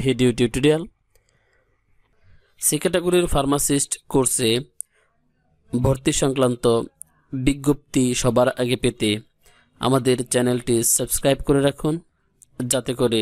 Video tutorial. C ক্যাটাগরির pharmacist কোর্সে ভর্তি সংক্রান্ত বিজ্ঞপ্তি সবার আগে পেতে আমাদের চ্যানেলটি সাবস্ক্রাইব করে রাখুন, যাতে করে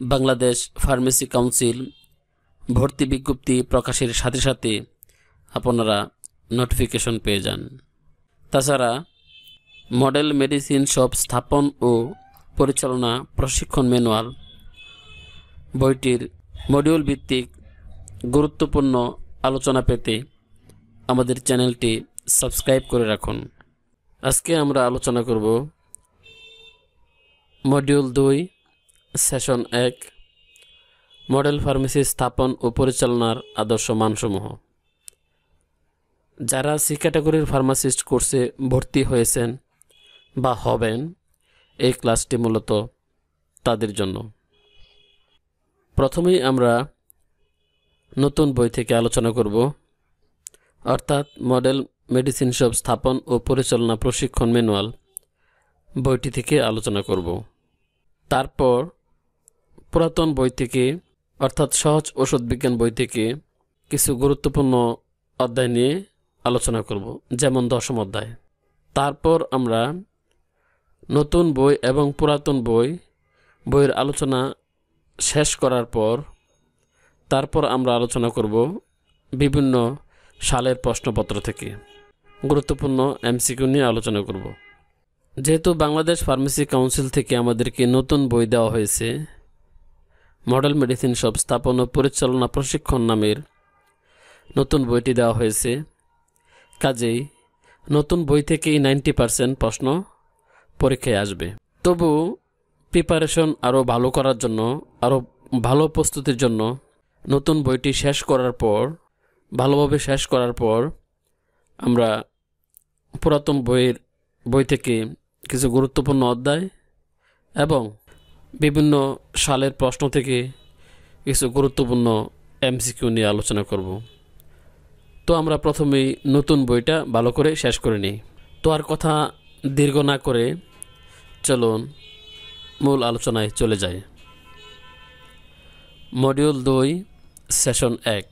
বাংলাদেশ ফার্মেসি কাউন্সিল ভর্তি বিজ্ঞপ্তি প্রকাশের সাথে সাথে আপনারা নোটিফিকেশন পেয়ে যান। তাছাড়া মডেল মেডিসিন শপ স্থাপন ও পরিচালনা প্রশিক্ষণ ম্যানুয়াল বইটির মডিউল ভিত্তিক গুরুত্বপূর্ণ আলোচনা পেতে আমাদের চ্যানেলটি সাবস্ক্রাইব করে রাখুন। আজকে আমরা আলোচনা করব মডিউল 2 সেশন 1 মডেল ফার্মেসি স্থাপন ও পরিচালনার আদর্শ মানসমূহ। যারা সি ক্যাটাগরির ফার্মাসিস্ট কোর্সে ভর্তি হয়েছেন বা হবেন, এই ক্লাসটি মূলত তাদের জন্য। প্রথমেই আমরা নতুন বই থেকে আলোচনা করব, অর্থাৎ মডেল মেডিসিন শপ স্থাপন ও পরিচালনা প্রশিক্ষণ ম্যানুয়াল বইটি থেকে আলোচনা করব। তারপর পুরাতন বই থেকে, অর্থাৎ সহজ ওষুধ বিজ্ঞান বই থেকে কিছু গুরুত্বপূর্ণ অধ্যায় নিয়ে আলোচনা করব, যেমন 10ম অধ্যায়। তারপর আমরা নতুন বই এবং পুরাতন বইয়ের আলোচনা শেষ করার পর তারপর আমরা আলোচনা করব বিভিন্ন সালের প্রশ্নপত্র থেকে গুরুত্বপূর্ণ এমসিকিউ নিয়ে আলোচনা করব। যেহেতু বাংলাদেশ ফার্মেসি কাউন্সিল থেকে আমাদেরকে নতুন বই দেওয়া হয়েছে, মডেল মেডিসিন শপ স্থাপন ও পরিচালনা প্রশিক্ষণ নামের নতুন বইটি দেওয়া হয়েছে, কাজেই নতুন বই থেকেই 90% প্রশ্ন পরীক্ষায় আসবে। তবু প্রিপারেশন আরও ভালো করার জন্য, আরও ভালো প্রস্তুতির জন্য নতুন বইটি ভালোভাবে শেষ করার পর আমরা পুরাতন বই থেকে কিছু গুরুত্বপূর্ণ অধ্যায় এবং বিভিন্ন সালের প্রশ্ন থেকে কিছু গুরুত্বপূর্ণ এমসিকিউ নিয়ে আলোচনা করব। তো আমরা প্রথমেই নতুন বইটা ভালো করে শেষ করে নিই। তো আর কথা দীর্ঘ না করে চলুন মূল আলোচনায় চলে যাই। মডিউল 2 সেশন 1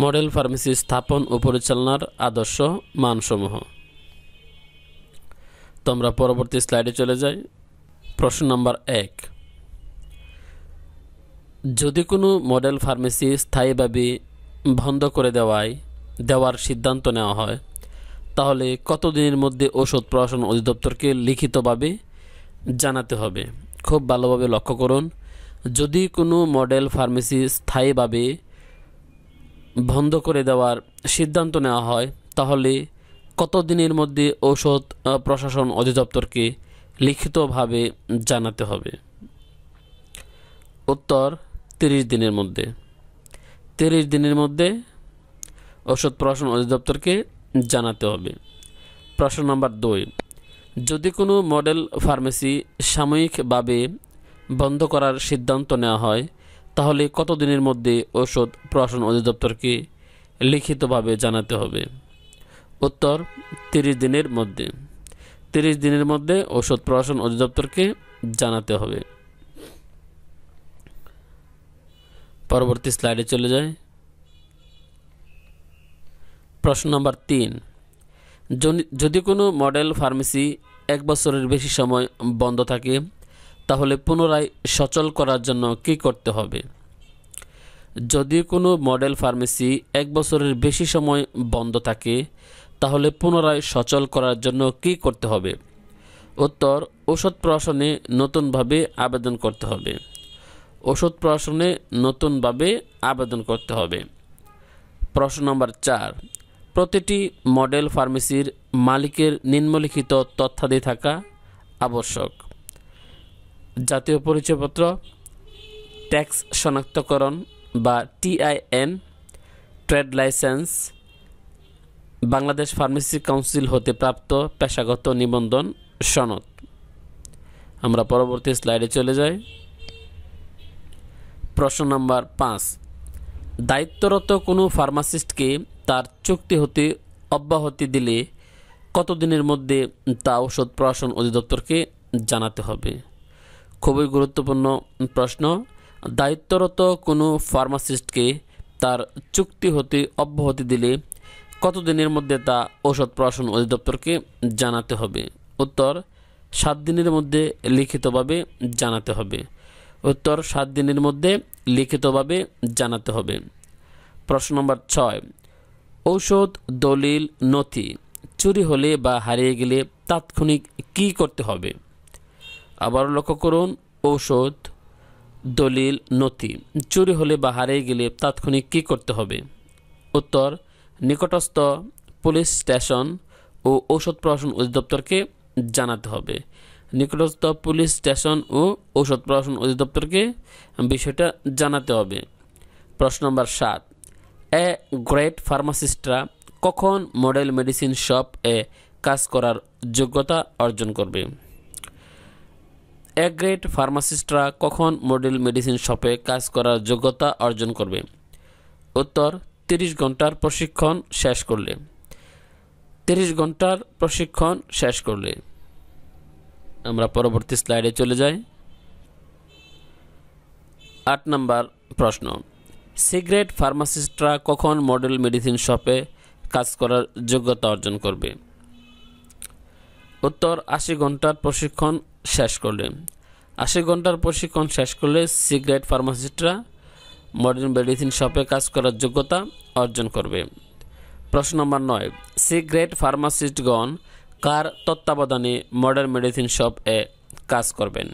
মডেল ফার্মেসি স্থাপন ও পরিচালনার আদর্শ মানসমূহ। তো আমরা পরবর্তী স্লাইডে চলে যাই। প্রশ্ন নাম্বার 1, যদি কোনো মডেল ফার্মেসি স্থায়ীভাবে বন্ধ করে দেওয়ার সিদ্ধান্ত নেওয়া হয়, তাহলে কতদিনের মধ্যে ঔষধ প্রশাসন অধিদপ্তরকে লিখিতভাবে জানাতে হবে? খুব ভালোভাবে লক্ষ্য করুন। যদি কোনো মডেল ফার্মেসি স্থায়ীভাবে বন্ধ করে দেওয়ার সিদ্ধান্ত নেওয়া হয়, তাহলে কতদিনের মধ্যে ঔষধ প্রশাসন অধিদপ্তরকে লিখিতভাবে জানাতে হবে? উত্তর 30 দিনের মধ্যে। 30 দিনের মধ্যে ঔষধ প্রশাসন অধিদপ্তরকে জানাতে হবে। প্রশ্ন নাম্বার 2, যদি কোনো মডেল ফার্মেসি সাময়িকভাবে বন্ধ করার সিদ্ধান্ত নেওয়া হয়, তাহলে কতদিনের মধ্যে ঔষধ প্রশাসন অধিদপ্তরকে লিখিতভাবে জানাতে হবে? উত্তর 30 দিনের মধ্যে। 30 দিনের মধ্যে ঔষধ প্রশাসন অধিদপ্তরকে জানাতে হবে। পরবর্তী স্লাইডে চলে যায়। প্রশ্ন নাম্বার 3, যদি কোনো মডেল ফার্মেসি 1 বছরের বেশি সময় বন্ধ থাকে, তাহলে পুনরায় সচল করার জন্য কী করতে হবে? যদি কোনো মডেল ফার্মেসি 1 বছরের বেশি সময় বন্ধ থাকে, তাহলে পুনরায় সচল করার জন্য কী করতে হবে? উত্তর ঔষধ প্রশাসনে নতুনভাবে আবেদন করতে হবে। ঔষধ প্রশাসনে নতুনভাবে আবেদন করতে হবে। প্রশ্ন নম্বর 4, প্রতিটি মডেল ফার্মেসির মালিকের নিম্নলিখিত তথ্যাদি থাকা আবশ্যক: জাতীয় পরিচয়পত্র, ট্যাক্স শনাক্তকরণ বা TIN, trade licence, Bangladesh pharmacy council হতে প্রাপ্ত পেশাগত নিবন্ধন সনদ। আমরা পরবর্তী স্লাইডে চলে যাই। প্রশ্ন নাম্বার 5, দায়িত্বরত কোনো ফার্মাসিস্টকে তার চুক্তি হতে অব্যাহতি দিলে কতদিনের মধ্যে তা ঔষধ প্রশাসন অধিদপ্তরকে জানাতে হবে? খুবই গুরুত্বপূর্ণ প্রশ্ন। দায়িত্বরত কোনো ফার্মাসিস্টকে তার চুক্তি হতে অব্যাহতি দিলে কতদিনের মধ্যে তা ঔষধ প্রশাসন অধিদপ্তরকে জানাতে হবে? উত্তর 7 দিনের মধ্যে লিখিতভাবে জানাতে হবে। উত্তর 7 দিনের মধ্যে লিখিতভাবে জানাতে হবে। প্রশ্ন নম্বর 6, ঔষধ, দলিল, নথি চুরি হলে বা হারিয়ে গেলে তাৎক্ষণিক কী করতে হবে? আবার লক্ষ্য করুন, ঔষধ, দলিল, নথি চুরি হলে বা হারিয়ে গেলে তাৎক্ষণিক কী করতে হবে? উত্তর নিকটস্থ পুলিশ স্টেশন ও ঔষধ প্রশাসন অধিদপ্তরকে জানাতে হবে। নিকটস্থ পুলিশ স্টেশন ও ঔষধ প্রশাসন অধিদপ্তরকে বিষয়টা জানাতে হবে। প্রশ্ন নম্বর 7, এ গ্রেট ফার্মাসিস্টরা কখন মডেল মেডিসিন শপ এ কাজ করার যোগ্যতা অর্জন করবে? এ গ্রেট ফার্মাসিস্টরা কখন মডেল মেডিসিন শপে কাজ করার যোগ্যতা অর্জন করবে? উত্তর 30 ঘন্টার প্রশিক্ষণ শেষ করলে। 30 ঘন্টার প্রশিক্ষণ শেষ করলে। আমরা পরবর্তী স্লাইডে চলে যাই। 8 নম্বর প্রশ্ন, সিগারেট ফার্মাসিস্টরা কখন মডেল মেডিসিন শপে কাজ করার যোগ্যতা অর্জন করবে? উত্তর 80 ঘন্টার প্রশিক্ষণ শেষ করলে। 80 ঘন্টার প্রশিক্ষণ শেষ করলে সিগারেট ফার্মাসিস্টরা মডেল মেডিসিন শপে কাজ করার যোগ্যতা অর্জন করবে। প্রশ্ন নম্বর 9, সিগারেট ফার্মাসিস্টগণ কার তত্ত্বাবধানে মডেল মেডিসিন শপ এ কাজ করবেন?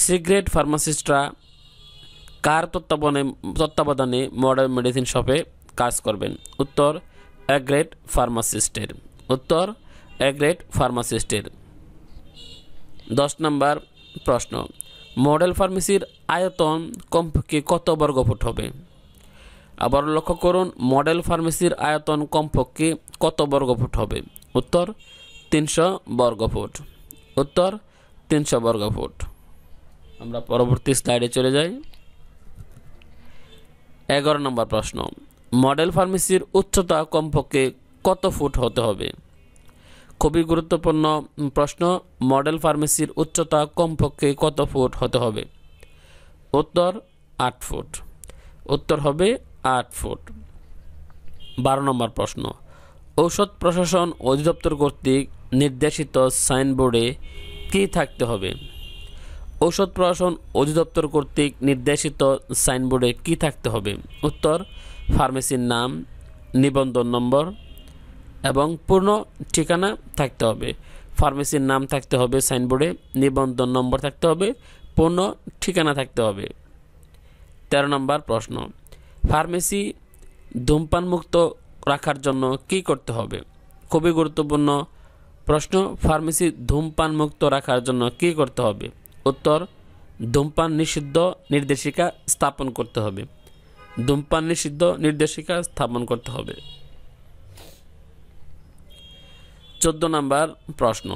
সিগারেট ফার্মাসিস্টরা কার তত্ত্বাবধানে মডেল মেডিসিন শপে কাজ করবেন? উত্তর এ গ্রেট ফার্মাসিস্টের। উত্তর এ গ্রেট ফার্মাসিস্টের। 10 নম্বর প্রশ্ন, মডেল ফার্মেসির আয়তন কমপক্ষে কত বর্গফুট হবে? আবার লক্ষ্য করুন, মডেল ফার্মেসির আয়তন কমপক্ষে কত বর্গফুট হবে? উত্তর 300 বর্গফুট। উত্তর 300 বর্গফুট। আমরা পরবর্তী স্লাইডে চলে যাই। 11 নম্বর প্রশ্ন, মডেল ফার্মেসির উচ্চতা কমপক্ষে কত ফুট হতে হবে? খুবই গুরুত্বপূর্ণ প্রশ্ন, মডেল ফার্মেসির উচ্চতা কমপক্ষে কত ফুট হতে হবে? উত্তর 8 ফুট। উত্তর হবে 8 ফুট। 12 নম্বর প্রশ্ন, ঔষধ প্রশাসন অধিদপ্তর কর্তৃক নির্দেশিত সাইনবোর্ডে কী থাকতে হবে? ঔষধ প্রশাসন অধিদপ্তর কর্তৃক নির্দেশিত সাইনবোর্ডে কী থাকতে হবে? উত্তর ফার্মেসির নাম, নিবন্ধন নম্বর এবং পূর্ণ ঠিকানা থাকতে হবে। ফার্মেসির নাম থাকতে হবে সাইনবোর্ডে, নিবন্ধন নম্বর থাকতে হবে, পূর্ণ ঠিকানা থাকতে হবে। 13 নম্বর প্রশ্ন, ফার্মেসি ধূমপানমুক্ত রাখার জন্য কী করতে হবে? খুবই গুরুত্বপূর্ণ প্রশ্ন, ফার্মেসি ধূমপানমুক্ত রাখার জন্য কী করতে হবে? উত্তর ধূমপান নিষিদ্ধ নির্দেশিকা স্থাপন করতে হবে। ধূমপান নিষিদ্ধ নির্দেশিকা স্থাপন করতে হবে। 14 নম্বর প্রশ্ন,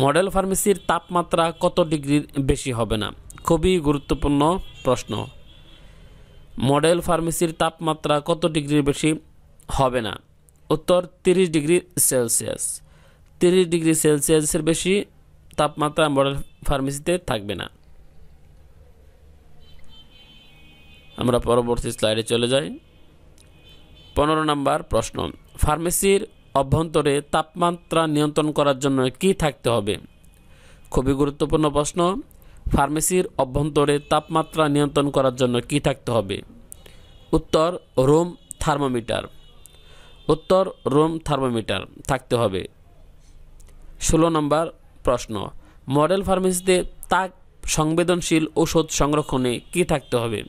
মডেল ফার্মেসির তাপমাত্রা কত ডিগ্রির বেশি হবে না? খুবই গুরুত্বপূর্ণ প্রশ্ন, মডেল ফার্মেসির তাপমাত্রা কত ডিগ্রির বেশি হবে না? উত্তর 30 ডিগ্রি সেলসিয়াস। 30 ডিগ্রি সেলসিয়াসের বেশি তাপমাত্রা মডেল ফার্মেসিতে থাকবে না। আমরা পরবর্তী স্লাইডে চলে যাই। 15 নম্বর প্রশ্ন, ফার্মেসির অভ্যন্তরে তাপমাত্রা নিয়ন্ত্রণ করার জন্য কি থাকতে হবে? খুবই গুরুত্বপূর্ণ প্রশ্ন, ফার্মেসির অভ্যন্তরে তাপমাত্রা নিয়ন্ত্রণ করার জন্য কি থাকতে হবে? উত্তর রুম থার্মোমিটার। উত্তর রুম থার্মোমিটার থাকতে হবে। 16 নম্বর প্রশ্ন, মডেল ফার্মেসিতে তাপ সংবেদনশীল ঔষধ সংরক্ষণে কি থাকতে হবে?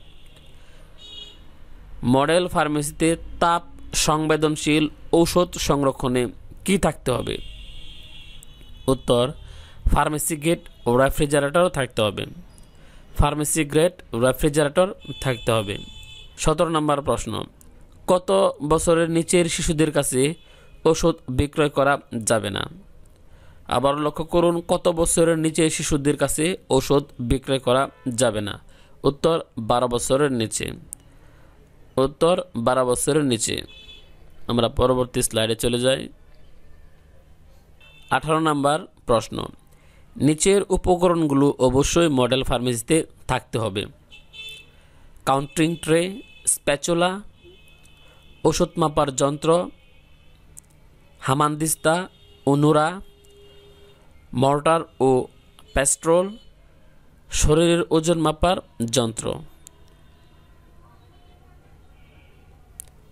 মডেল ফার্মেসিতে তাপ সংবেদনশীল ঔষধ সংরক্ষণে কি থাকতে হবে? উত্তর ফার্মেসি গ্রেড রেফ্রিজারেটর থাকতে হবে। ফার্মেসি গ্রেড রেফ্রিজারেটর থাকতে হবে। 17 নম্বর প্রশ্ন, কত বছরের নিচের শিশুদের কাছে ওষুধ বিক্রয় করা যাবে না? আবার লক্ষ্য করুন, কত বছরের নিচে শিশুদের কাছে ওষুধ বিক্রয় করা যাবে না? উত্তর 12 বছরের নিচে। উত্তর 12 বছরের নিচে। আমরা পরবর্তী স্লাইডে চলে যাই। 18 নম্বর প্রশ্ন, নিচের উপকরণগুলো অবশ্যই মডেল ফার্মেসিতে থাকতে হবে। কাউন্টিং ট্রে, স্প্যাচুলা, ওষুধ মাপার যন্ত্র, হামানদিস্তা, অনুরা, মর্টার ও প্যাস্ট্রোল, শরীরের ওজন মাপার যন্ত্র।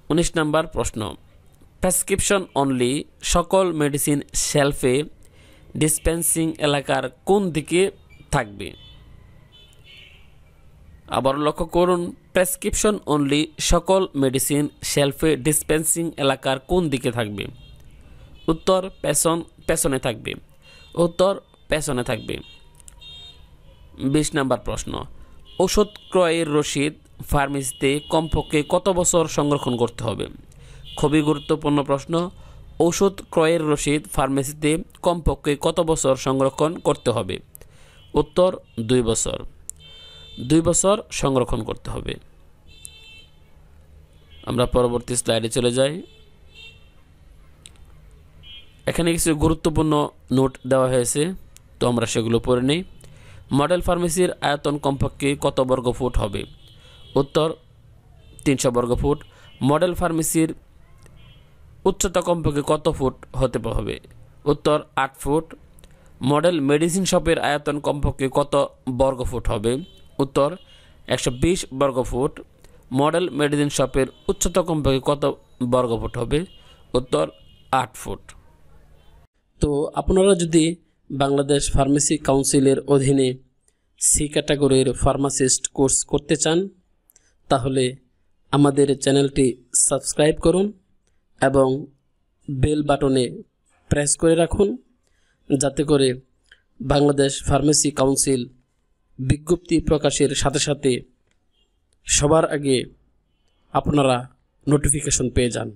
19 নম্বর প্রশ্ন, প্রেসক্রিপশন অনলি সকল মেডিসিন শেলফে ডিসপেন্সিং এলাকার কোন দিকে থাকবে? আবার লক্ষ্য করুন, প্রেসক্রিপশন অনলি সকল মেডিসিন শেলফে ডিসপেন্সিং এলাকার কোন দিকে থাকবে? উত্তর পেছনে থাকবে। উত্তর পেছনে থাকবে। 20 নম্বর প্রশ্ন, ওষুধ ক্রয়ের রসিদ ফার্মেসিতে কমপক্ষে কত বছর সংরক্ষণ করতে হবে? খুবই গুরুত্বপূর্ণ প্রশ্ন। ওষুধ ক্রয়ের রসিদ ফার্মেসিতে কমপক্ষে কত বছর সংরক্ষণ করতে হবে? উত্তর 2 বছর। 2 বছর সংরক্ষণ করতে হবে। আমরা পরবর্তী স্লাইডে চলে যাই। এখানে কিছু গুরুত্বপূর্ণ নোট দেওয়া হয়েছে, তো আমরা সেগুলো পড়ে নিই। মডেল ফার্মেসির আয়তন কমপক্ষে কত বর্গফুট হবে? উত্তর 300 বর্গফুট। মডেল ফার্মেসির উচ্চতা কমপক্ষে কত ফুট হতে হবে? উত্তর 8 ফুট। মডেল মেডিসিন শপের আয়তন কমপক্ষে কত বর্গফুট হবে? উত্তর 120 বর্গফুট। মডেল মেডিসিন শপের উচ্চতা কমপক্ষে কত বর্গফুট হবে? উত্তর 8 ফুট। তো আপনারা যদি বাংলাদেশ ফার্মেসি কাউন্সিলের অধীনে সি ক্যাটাগরির ফার্মাসিস্ট কোর্স করতে চান, তাহলে আমাদের চ্যানেলটি সাবস্ক্রাইব করুন এবং বেল বাটনে প্রেস করে রাখুন, যাতে করে বাংলাদেশ ফার্মেসি কাউন্সিল বিজ্ঞপ্তি প্রকাশের সাথে সাথে সবার আগে আপনারা নোটিফিকেশন পেয়ে যান।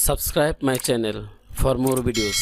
Subscribe my channel for more videos.